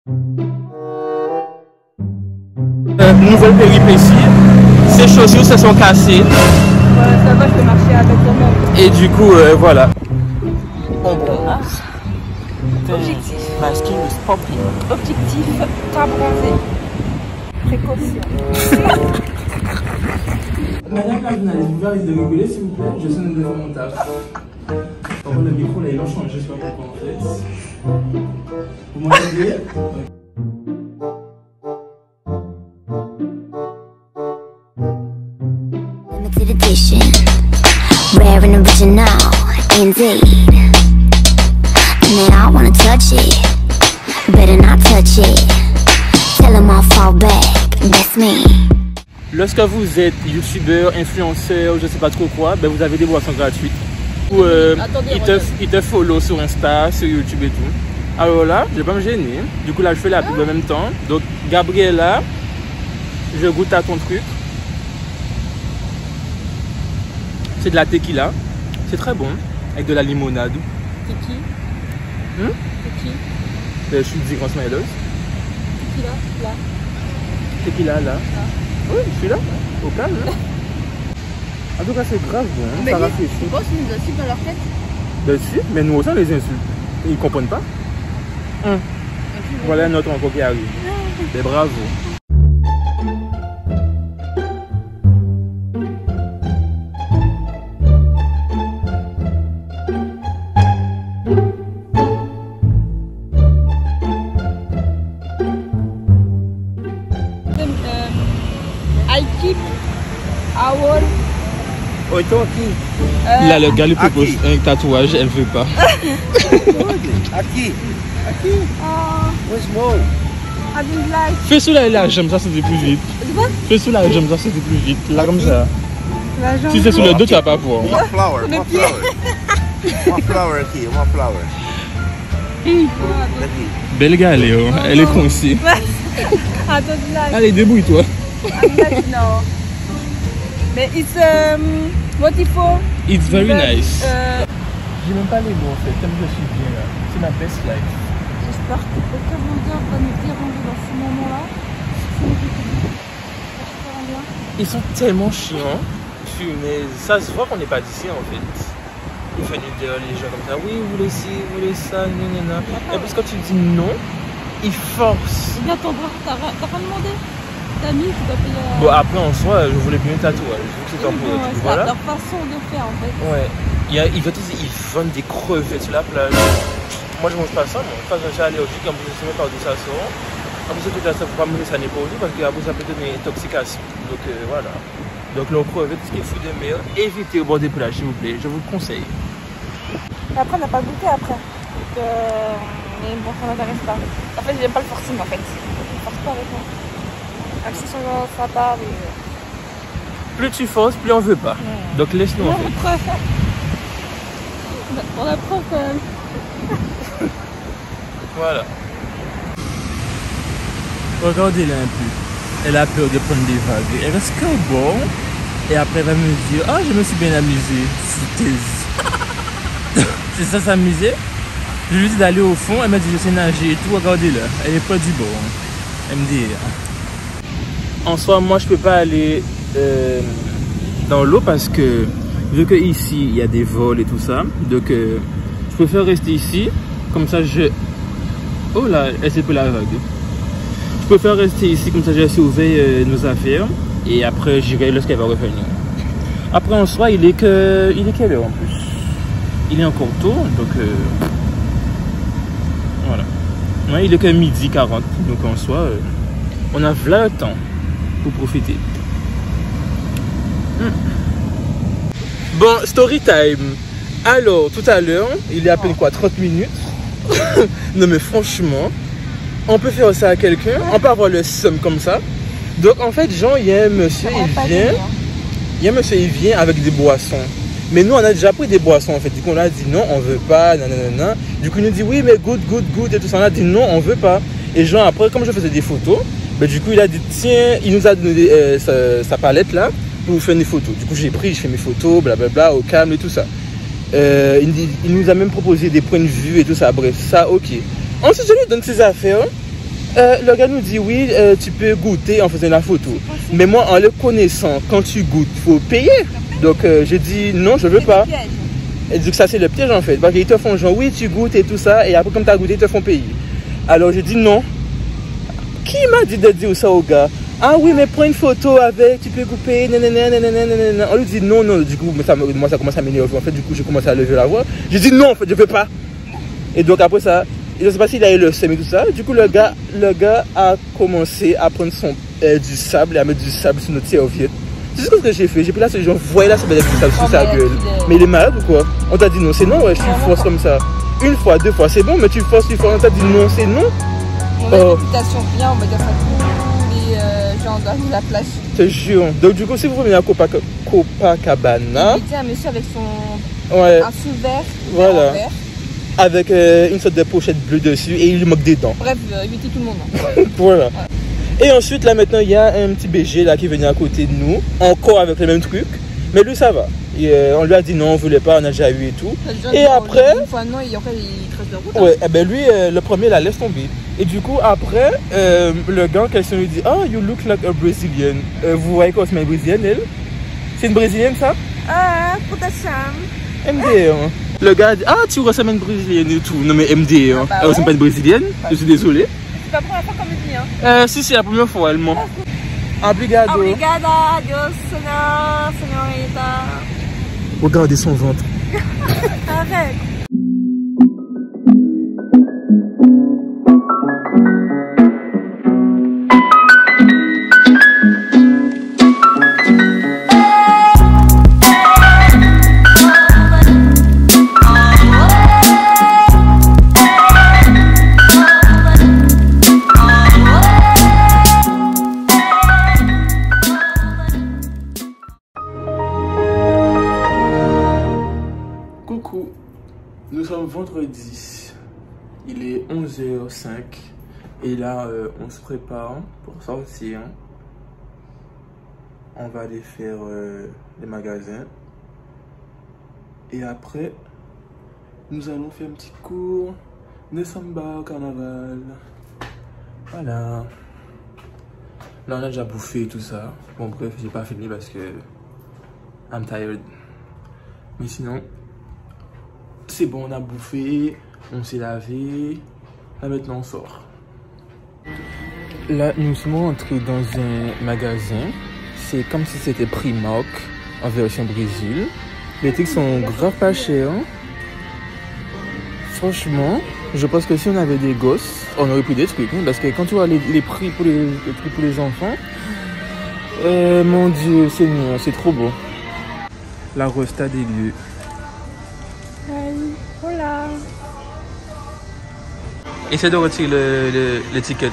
Nouvelle péripétie. Ces chaussures se sont cassées. Ouais, ça va, je peux marcher avec toi-même. Et du coup, voilà. On bronze. Objectif. My skin is popping. Objectif, pas bronzé. Précaution. Madame la journaliste, vous pouvez arrêter de rigoler s'il vous plaît? Je suis de faire mon taf. Par contre, le micro là, il en change, je sais pas pourquoi en fait. Vous m'entendez? Limited edition, rare and original, indeed. And I wanna touch it, better not touch it. Tell them I'll fall back, that's me. Lorsque vous êtes youtubeur, influenceur, je sais pas trop quoi, ben vous avez des boissons gratuites. Ou ils te follow sur Insta, sur YouTube et tout. Alors là, je vais pas me gêner. Du coup là, je fais la pub en même temps. Donc Gabriella, je goûte à ton truc. C'est de la tequila. C'est très bon. Avec de la limonade. C'est qui? C'est qui? Je suis dit Grand Smileuse. Tequila, là. Tequila là. Oui, je suis là. Au calme. Hein. En tout cas, c'est grave bon. Hein. Ça rafraîchit. Tu penses qu'ils nous insultent dans leur tête? Ben si, mais nous aussi on les insulte. Ils comprennent pas. Voilà un autre encore qui arrive. Ben bravo. I keep our... Oh, et toi qui? Là, le gars lui propose un tatouage, elle veut pas. Aqui. Aqui. Where's Mo? I don't like... Fais sous la jambe, ça c'était plus vite. Fais sous la jambe, ça c'était plus vite. Là comme ça. La jambe. Si c'est sous le dos, tu vas pas voir. Uma flower, uma flower. Uma flower aqui, uma flower. Daqui. Belle Galéo, elle est coincée. I don't like... Allez, débrouille-toi. I like no. Mais it's... what il faut? It's very nice. J'ai même pas les mots en fait, comme je suis bien là. C'est ma best life. J'espère qu'aucun vendeur va nous déranger dans ce moment-là. Ils sont tellement chiants. Mais ça se voit qu'on n'est pas d'ici en fait. Ils viennent dire les gens comme ça. Oui, vous voulez ci, vous voulez ça, nanana. Et puis quand tu dis non, ils forcent. Bien ton bras, t'as pas demandé? T'as mis, tu dois payer la... Bon après en soi, je voulais bien un tatouage. C'est voilà. leur façon de faire en fait. Ouais. Ils vendent des crevettes sur la plage. Moi je mange pas ça, moi. Parce que j'ai allergique, en plus je sais même pas d'où ça sort. En plus ça ne faut pas manger ça n'importe où parce que ça peut donner intoxication. Donc voilà. Donc leurs crevettes, ce qui est fou de mer, évitez au bord des plages s'il vous plaît, je vous le conseille. Après on n'a pas goûté après. Donc, mais bon ça m'intéresse pas. En fait j'aime pas le forcing en fait. Je force pas avec moi. Même si ça part et... Plus tu forces, plus on veut pas. Donc laisse-nous en fait. On apprend quand même. Voilà. Regardez-la un peu. Elle a peur de prendre des vagues. Elle reste qu'au bord. Et après elle va me dire, ah je me suis bien amusée. Foutaise. C'est ça s'amuser. Je lui dis d'aller au fond. Elle m'a dit je sais nager et tout. Regardez-la. Elle est près du bord. Elle me dit. En soi, moi je peux pas aller dans l'eau parce que vu que ici il y a des vols et tout ça, donc je préfère rester ici. Comme ça je... Oh là, elle s'est pris la vague. Je préfère rester ici comme ça je surveille nos affaires et après j'irai lorsqu'elle va revenir. Après en soi il est quelle heure en plus? Il est encore tôt donc voilà. Ouais, il est que 12h40 donc en soi on a là le temps pour profiter. Bon, story time. Alors, tout à l'heure, il est à peine quoi, 30 minutes. Non mais franchement, on peut faire ça à quelqu'un, on peut avoir le seum comme ça. Donc en fait, genre, il y a un monsieur, il vient avec des boissons. Mais nous, on a déjà pris des boissons en fait. Du coup, on a dit non, on veut pas, nanana. Du coup, il nous dit oui, mais good et tout ça. On a dit non, on veut pas. Et genre, après, comme je faisais des photos, ben, du coup, il a dit tiens, il nous a donné sa palette là pour faire des photos. Du coup, j'ai pris, je fais mes photos, blablabla, au calme et tout ça. Il nous a même proposé des points de vue et tout ça. Bref, ça, ok. Ensuite, je lui donne ses affaires. Le gars nous dit oui, tu peux goûter en faisant la photo. Mais moi, en le connaissant, quand tu goûtes, il faut payer. Donc, j'ai dit non, je veux pas. Et donc, ça, c'est le piège en fait. Parce qu'ils te font genre oui, tu goûtes et tout ça. Et après, comme tu as goûté, ils te font payer. Alors, j'ai dit non. Qui m'a dit de dire ça au gars? Ah oui, mais prends une photo avec, tu peux couper, nanana. On lui dit non, non. Du coup, moi, ça commence à m'énerver. En fait, du coup, j'ai commencé à lever la voix. J'ai dit non, en fait, je veux pas. Et donc, après ça, je ne sais pas s'il a eu le seum et tout ça. Du coup, le gars a commencé à prendre du sable et à mettre du sable sur notre serviette. Tu sais ce que j'ai fait? J'ai pris là, ce genre, voyez là, ça met du sable sur sa gueule. Mais il est malade ou quoi? On t'a dit non, c'est non, ouais, tu forces comme ça. Une fois, deux fois, c'est bon, mais tu forces, on t'a dit non, c'est non. On a une réputation bien, on va dire ça tous les gens de la plage. Je te jure. Donc, du coup, si vous venez à Copacabana. Il était un monsieur avec son. Ouais. Un sous-vert. Voilà. Avec une sorte de pochette bleue dessus et il lui manque des dents. Bref, éviter tout le monde. Voilà. Ouais. Et ensuite, là maintenant, il y a un petit BG là qui venait à côté de nous, encore avec le même truc. Mais lui, ça va. Et, on lui a dit non, on voulait pas, on a déjà eu et tout. Et après. Une fois non, et après, il trace de route. Ouais, et ben lui, le premier, la laisse tomber. Et du coup, après, le gars en question lui dit oh, you look like a Brazilian. Vous voyez quoi, c'est une Brésilienne, elle? C'est une Brésilienne, ça? Ah, protection. MD1. Le gars dit ah, tu ressembles à une Brésilienne et tout. Non, mais MD1. Ah, bah elle ressemble pas à une Brésilienne, je suis désolé. C'est pas la première fois qu'on me dit, hein? Si, c'est la première fois, elle ment. Obrigado. Obrigada, adios, señorita. Regardez son ventre. Arrête. Coucou, nous sommes vendredi, il est 11h05 et là on se prépare pour sortir. On va aller faire les magasins et après nous allons faire un petit cours de samba au carnaval. Voilà. Là on a déjà bouffé et tout ça. Bon bref, j'ai pas filmé parce que I'm tired. Mais sinon c'est bon, on a bouffé, on s'est lavé, là maintenant on sort. Là nous sommes entrés dans un magasin, c'est comme si c'était Primark en version Brésil. Les trucs sont grave pas chers. Franchement, je pense que si on avait des gosses, on aurait pris des trucs, hein, parce que quand tu vois les prix pour les trucs pour les enfants, mon Dieu, Seigneur, c'est trop beau. La Rosta des lieux. Hola. Essaie de retirer l'étiquette.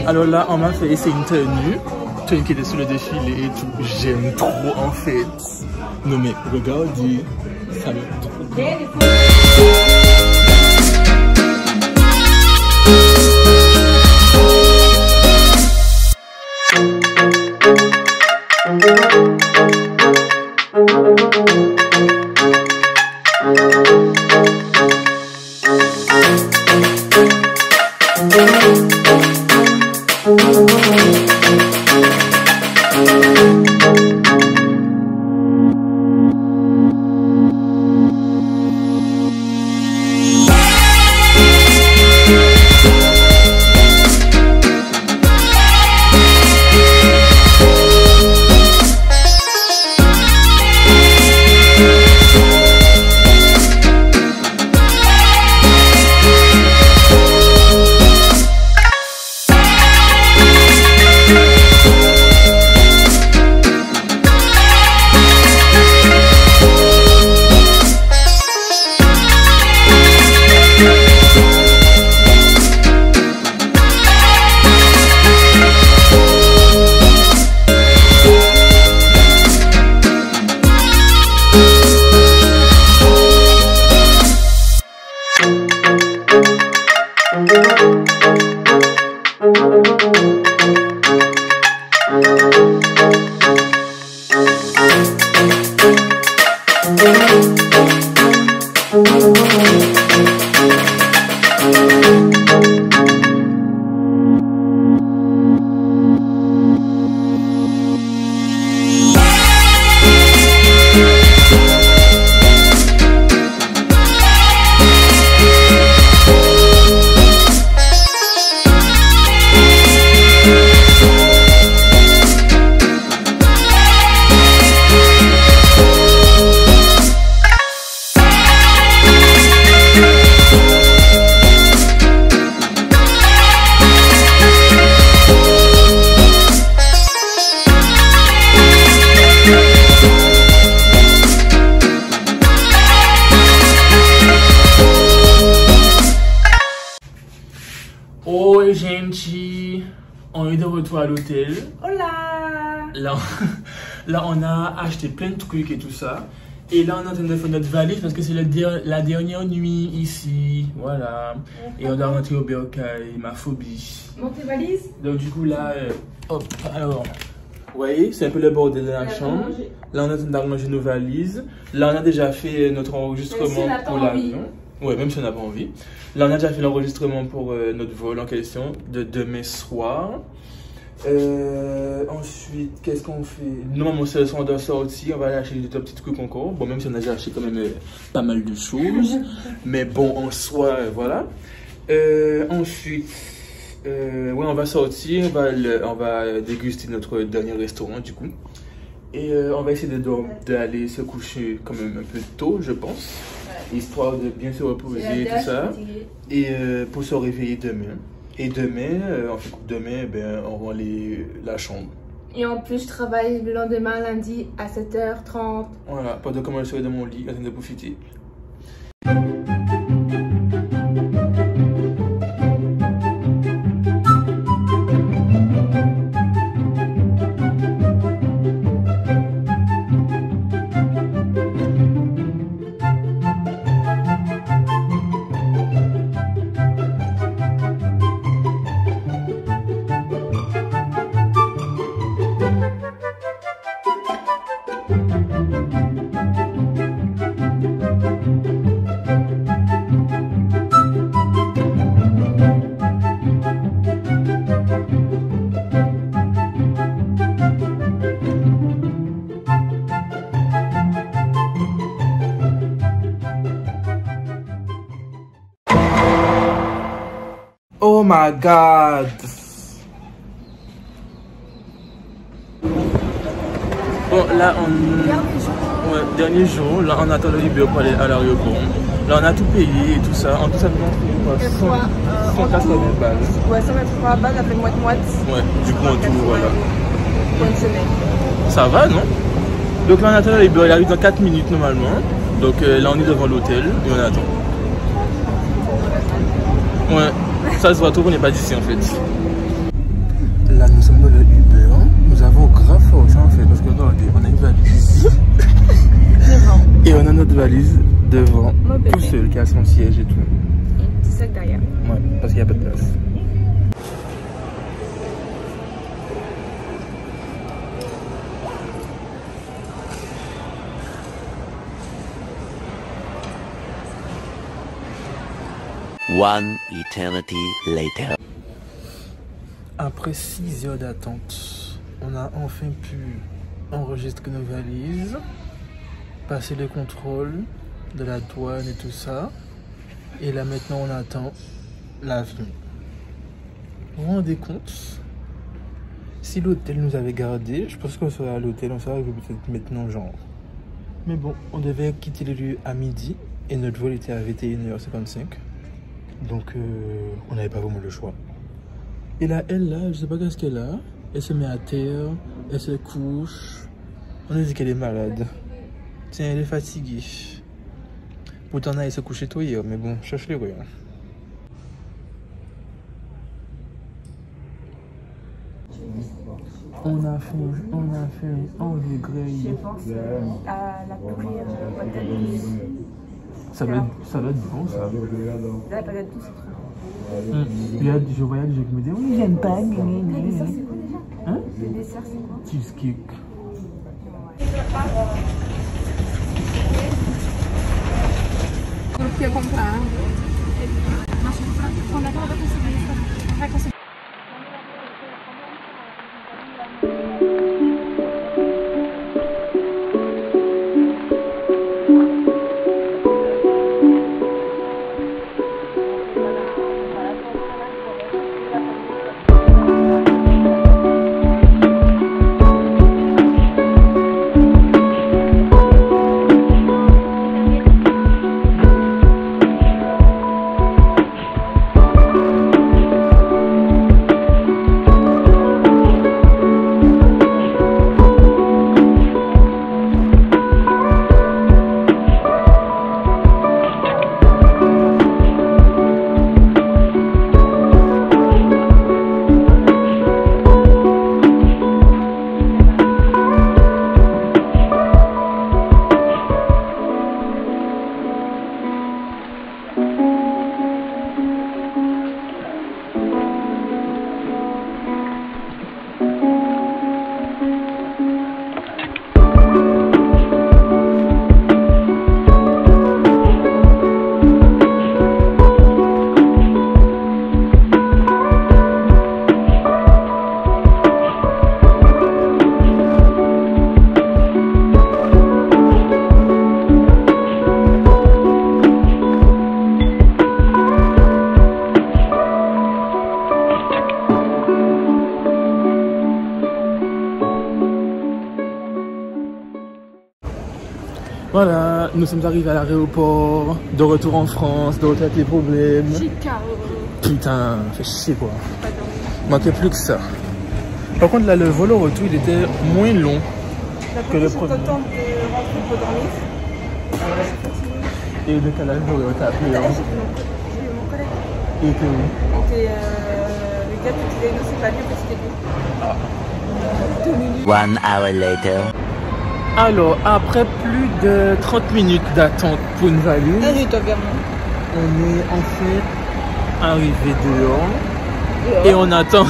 Alors là, on m'a fait essayer une tenue qui était sur le défilé et tout. J'aime trop en fait. Non mais regardez, ça me trop. Oi gente, on est de retour à l'hôtel. Hola! Là on a acheté plein de trucs et tout ça. Et là on est en train de faire notre valise parce que c'est la dernière nuit ici. Voilà. Et on doit rentrer au Bercail, ma phobie. Monte tes valises? Donc du coup là, hop, alors, vous voyez, c'est un peu le bordel de la chambre. Là on est en train d'arranger nos valises. Là on a déjà fait notre enregistrement pour l'avion. Ouais, même si on n'a pas envie. Là, on a déjà fait l'enregistrement pour notre vol en question de demain soir. Ensuite, qu'est-ce qu'on fait? Normalement, ce soir, on doit sortir. On va aller acheter des petits trucs encore. Bon, même si on a déjà acheté quand même pas mal de choses. Mais bon, en soi, voilà. Ensuite, ouais, on va sortir. On va déguster notre dernier restaurant, du coup. Et on va essayer d'aller se coucher quand même un peu tôt, je pense. Histoire de bien se reposer et tout ça. Et pour se réveiller demain. Et demain, en fait, ben, on rend la chambre. Et en plus, je travaille le lendemain, lundi, à 7h30. Voilà, pendant que moi je serai dans mon lit, en train de profiter. Oh my god! Bon, là dernier jour, là on attend le Uber pour aller à l'aéroport. Là on a tout payé et tout ça. En tout ça, nous avons payé 180 balles. Ouais, 183 balles, après moite-moite. Ouais, du coup en tout, voilà. Bonne semaine. Ça va, non? Donc là on attend le Uber, il arrive dans 4 minutes normalement. Donc là on est devant l'hôtel et on attend. Ouais, ça se voit tout, on n'est pas d'ici en fait. Voilà, nous sommes dans le Uber. Nous avons grave force en fait parce que regardez, on a une valise. Et on a notre valise devant, tout seul, qui a son siège et tout. Et un petit sac derrière. Ouais, parce qu'il n'y a pas de place. One eternity later. Après 6 heures d'attente, on a enfin pu enregistrer nos valises, passer le contrôle de la douane et tout ça. Et là maintenant on attend l'avion. Vous vous rendez compte? Si l'hôtel nous avait gardé, je pense qu'on serait à l'hôtel, on serait peut-être maintenant genre. Mais bon, on devait quitter le lieu à midi et notre vol était à 21h55. Donc on n'avait pas vraiment le choix. Et là, elle là, je sais pas qu'est-ce qu'elle a. Elle se met à terre, elle se couche. On a dit qu'elle est malade. Tiens, elle est fatiguée. Pourtant, elle se couchait tôt hier, mais bon, cherche les rues. On a fait un grille. À la pluie, Ça doit être bon ça. là, pas d'être douce. Je voyais des gens qui me disaient oui, j'aime pas. Les desserts, c'est quoi déjà? Hein? Les desserts, c'est quoi? Cheesecake. Quer comprar. Quando é que ela vai conseguir isso? Vai conseguir. Voilà, nous sommes arrivés à l'aéroport, de retour en France, de retour avec les problèmes. Putain, fait chier quoi. Manquait plus que ça. Par contre là, le vol au retour, il était moins long que le premier. Le temps de rentrer pour dormir. Et le décalage, j'aurais été appelé. J'ai eu mon collègue. Il était où? Il était le gars qui était c'est pas lui au petit début. 1 hour later. Alors, après plus de 30 minutes d'attente pour une valise, on est enfin arrivé dehors. Et on attend,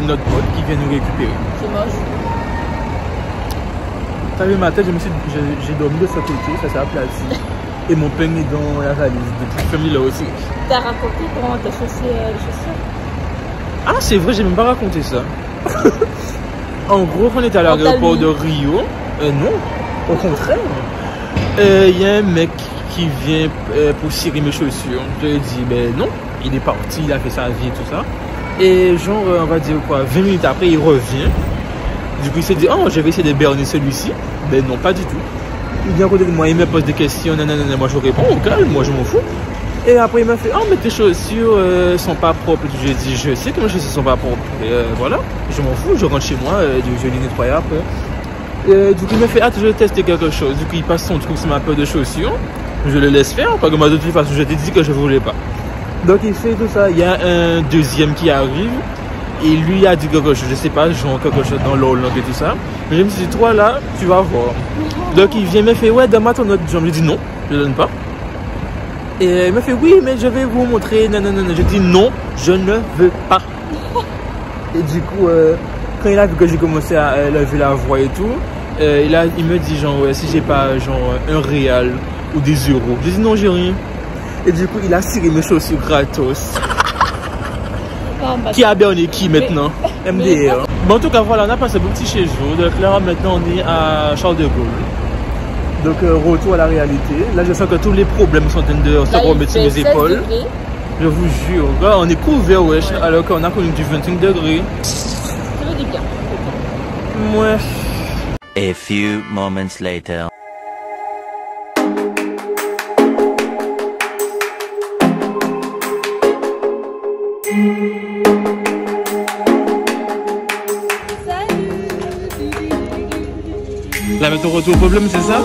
notre pote qui vient nous récupérer. C'est moche. T'as vu ma tête, j'ai dormi de ce côté, ça s'est aplati. Et mon peigne est dans la valise, depuis famille là aussi. T'as raconté comment t'as chaussé les chaussures? Ah c'est vrai, j'ai même pas raconté ça. En gros, on était à l'aéroport de Rio. Non, au contraire. Il y a un mec qui vient pour cirer mes chaussures. Je lui ai dit, ben non, il est parti, il a fait sa vie et tout ça. Et genre, on va dire quoi, 20 minutes après, il revient. Du coup, il s'est dit, oh, je vais essayer de berner celui-ci. Ben non, pas du tout. Il vient à côté de moi, il me pose des questions, nanana, moi je réponds, au calme, moi je m'en fous. Et après il m'a fait, oh mais tes chaussures sont pas propres. J'ai dit, je sais que mes chaussures sont pas propres. Et voilà, je m'en fous, je rentre chez moi, je les nettoie après. Du coup il m'a fait, ah je vais tester quelque chose. Du coup il passe son truc sur ma paire de chaussures. Je le laisse faire, parce que moi de toute façon je t'ai dit que je voulais pas. Donc il fait tout ça. Il y a un deuxième qui arrive. Et lui a dit quelque chose, je sais pas, genre quelque chose dans l'eau et tout ça. Mais je me suis dit, toi là, tu vas voir. Donc il vient me fait, ouais, donne-moi ton autre. Je me dis non, je ne donne pas. Et il me fait, oui, mais je vais vous montrer. Non, non, non, non. Je dis non, je ne veux pas. Et du coup, quand il a vu que j'ai commencé à lever la voix et tout, il me dit, genre, ouais, si j'ai pas genre un réal ou des euros. Je dis non, j'ai rien. Et du coup, il a ciré mes chaussures gratos. Qui a bien qui maintenant? MDR. Bon, en tout cas, voilà, on a passé un petit séjour. Donc là, maintenant, on est à Charles de Gaulle. Donc, retour à la réalité. Là, je sens que tous les problèmes sont en train de se remettre sur mes épaules. Je vous jure, gars, on est couvert, wesh, alors qu'on a connu du 25 degrés. Ça veut dire bien. Ouais. A few moments later. Là, maintenant, retour au problème, c'est ça?